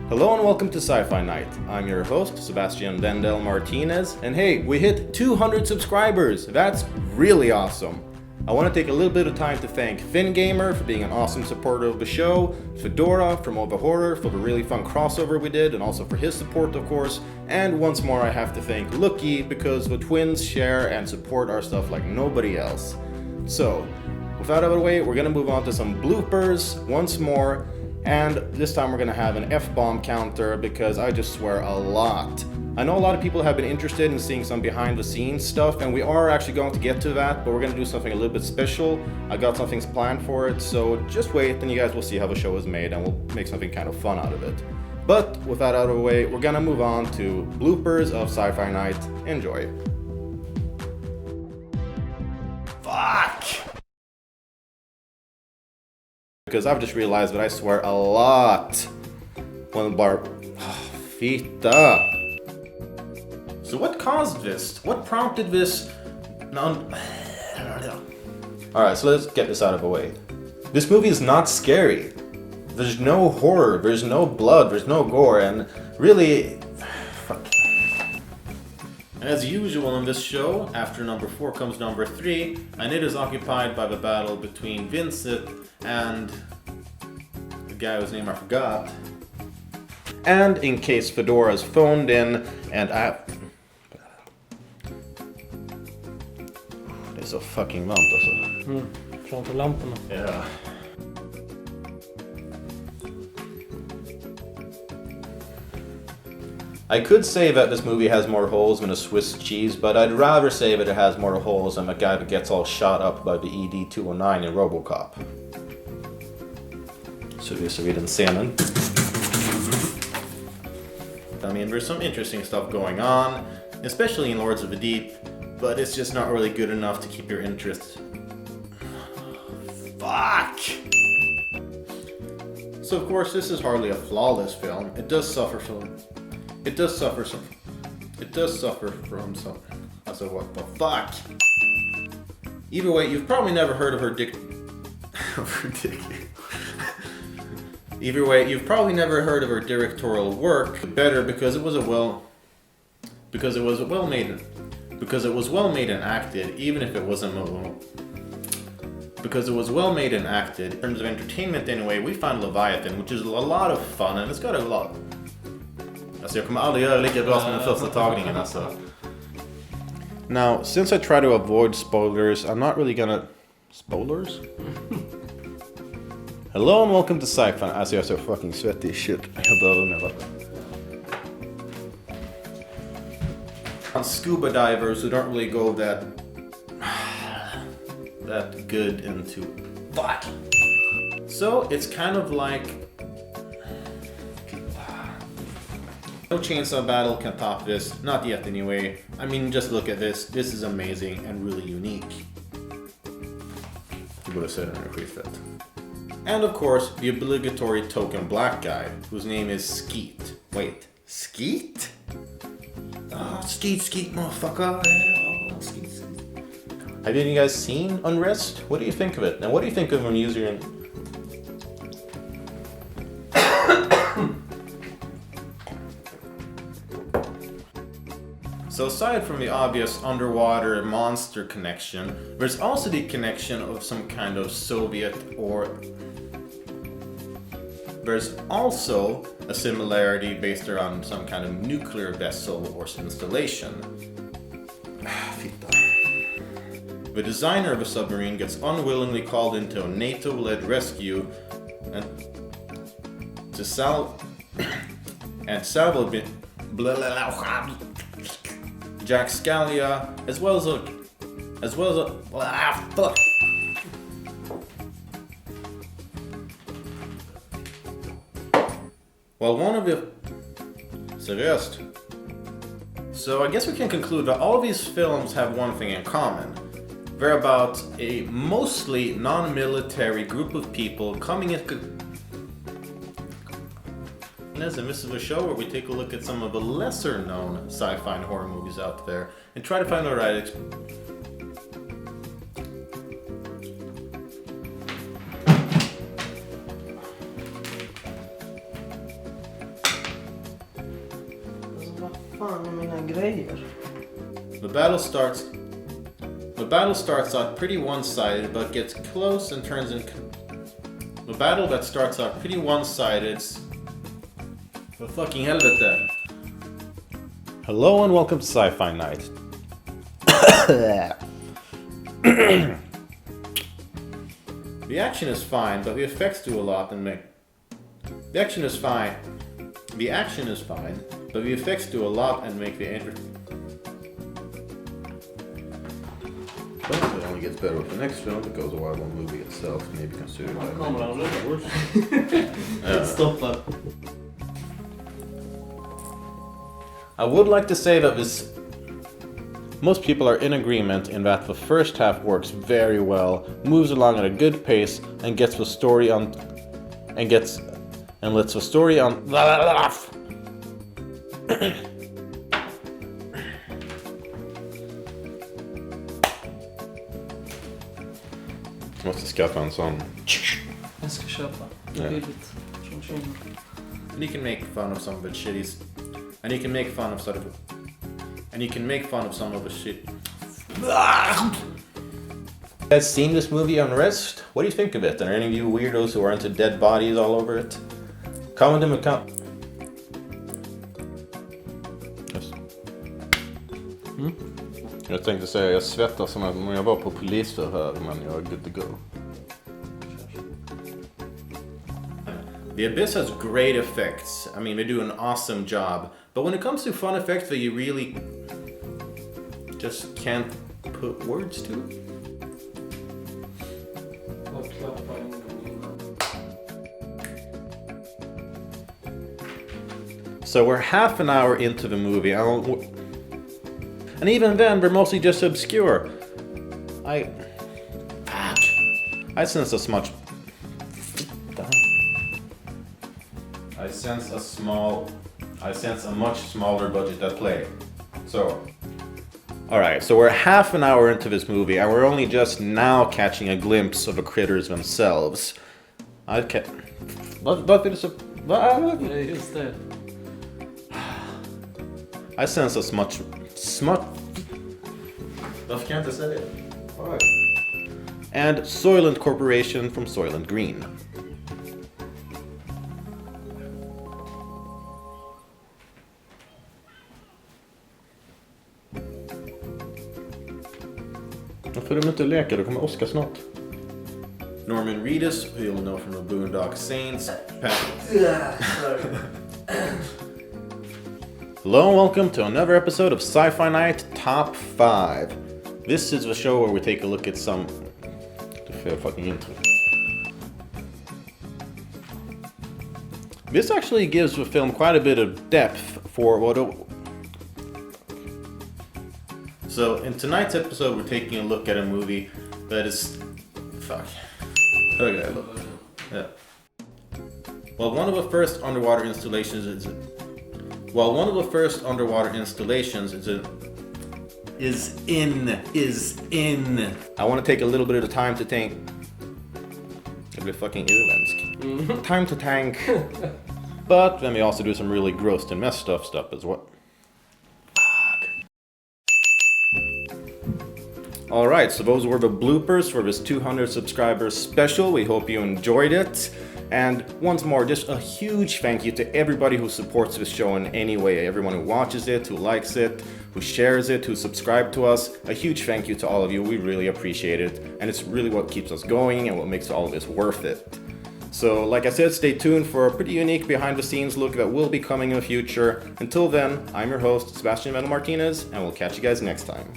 Hello and welcome to Sci-Fi-Night. I'm your host, Sebastian Vendel Martinez, and hey, we hit 200 subscribers! That's really awesome! I want to take a little bit of time to thank FinGamer for being an awesome supporter of the show, Fedora from Over Horror for the really fun crossover we did, and also for his support of course, and once more I have to thank Lookie because the twins share and support our stuff like nobody else. So, without other way, we're gonna move on to some bloopers once more, and this time we're gonna have an F-bomb counter because I just swear a lot. I know a lot of people have been interested in seeing some behind the scenes stuff, and we are actually going to get to that, but we're gonna do something a little bit special. I got some things planned for it, so just wait and you guys will see how the show is made and we'll make something kind of fun out of it. But with that out of the way, we're gonna move on to bloopers of Sci-Fi-Night. Enjoy. Fuck! Because I've just realized that I swear a lot when the bar... Fita. So what caused this? What prompted this? Alright, so let's get this out of the way. This movie is not scary. There's no horror, there's no blood, there's no gore, and really... As usual on this show, after number 4 comes number 3, and it is occupied by the battle between Vincent and the guy whose name I forgot. And in case Fedora's phoned in, and det är så fucking varmt alltså. Framför lamporna. Ja. I could say that this movie has more holes than a Swiss cheese, but I'd rather say that it has more holes than the guy that gets all shot up by the ED-209 in RoboCop. Så vi ser den scenen. I mean, there's some interesting stuff going on, especially in Lords of the Deep, but it's just not really good enough to keep your interest. Fuck! So of course, this is hardly a flawless film. It does suffer from some. Also, what the fuck? Either way, you've probably never heard of her Either way, you've probably never heard of her directorial work. Better because it was well made and acted, even if it wasn't because it was well made and acted. In terms of entertainment anyway, we found Leviathan, which is a lot of fun and it's got a lot. Alltså jag kommer aldrig göra lika bra som den första tagningen alltså. Now, since I try to avoid spoilers, I'm not really gonna... Spoilers? Hello and welcome to Sci-Fi. Alltså jag är så fucking svettig shit. Jag behöver mer vatten. On scuba divers who don't really go that good into... Fuck! So, it's kind of like... No chainsaw battle can top this, not yet anyway. I mean, just look at this. This is amazing and really unique. You would have said it in your skiftet. And of course, the obligatory token black guy, whose name is Skeet. Wait, Skeet? Oh, Skeet, motherfucker. Oh, Skeet. Have you guys seen Unrest? What do you think of it? And what do you think of when using... So aside from the obvious underwater monster connection, there's also the connection of some kind of Soviet or... There's also a similarity based around some kind of nuclear vessel or installation. The designer of a submarine gets unwillingly called into a NATO-led rescue and to salvage Jack Scalia, as well as a fuck. Well, one of the seriöst. So I guess we can conclude that all of these films have one thing in common. They're about a mostly non-military group of people coming in. As a miss of a show where we take a look at some of the lesser known sci-fi and horror movies out there and try to find the right Fan är mina grejer. The battle starts out pretty one-sided, but gets close and turns in. The battle that starts out pretty one-sided. For fucking helvete. Hello and welcome to Sci-Fi-Night. The action is fine, but the effects do a lot and make. The action is fine, but the effects do a lot and make the But it only gets better with the next film because of why one movie itself may be considered by Stoppad. I would like to say that most people are in agreement in that the first half works very well, moves along at a good pace, and lets the story on. Måste skaffa en sån. Jag ska köpa. Det är billigt. Från Kina. And you can make fun of some of the shitties. And you can make fun of sort of. And you can make fun of some of the shit. You guys seen this movie Unrest? What do you think of it? Are any of you weirdos who are into dead bodies all over it? Comment in the Yes. Jag tänkte säga jag svettas som om jag var på polisförhör, men jag är good to go. The Abyss has great effects. I mean, they do an awesome job. But when it comes to fun effects that you really just can't put words to. So we're half an hour into the movie. And even then, they're mostly just obscure. I sense a much. I sense a much smaller budget at play. So, alright, so we're half an hour into this movie, and we're only just now catching a glimpse of the critters themselves. Just det. I sense a smut. Varför kan jag inte säga det? Alright. And Soylent Corporation from Soylent Green. Varför de inte leker? Det kommer Oscar snart. Norman Reedus, who you'll know from the Boondock Saints. Hello and welcome to another episode of Sci-Fi-Night Top 5. This is the show where we take a look at some... fucking intro. This actually gives the film quite a bit of depth for what... So, in tonight's episode, we're taking a look at a movie that is... Fuck. Okay, look. Yeah. Well, one of the first underwater installations is in. I want to take a little bit of time to think. Det blir fucking irländsk. Time to tank. But then we also do some really gross and messed up stuff as well. Alright, so those were the bloopers for this 200 subscribers special. We hope you enjoyed it. And once more, just a huge thank you to everybody who supports this show in any way. Everyone who watches it, who likes it, who shares it, who subscribes to us. A huge thank you to all of you. We really appreciate it. And it's really what keeps us going and what makes all of this worth it. So, like I said, stay tuned for a pretty unique behind-the-scenes look that will be coming in the future. Until then, I'm your host, Sebastian Martinez, and we'll catch you guys next time.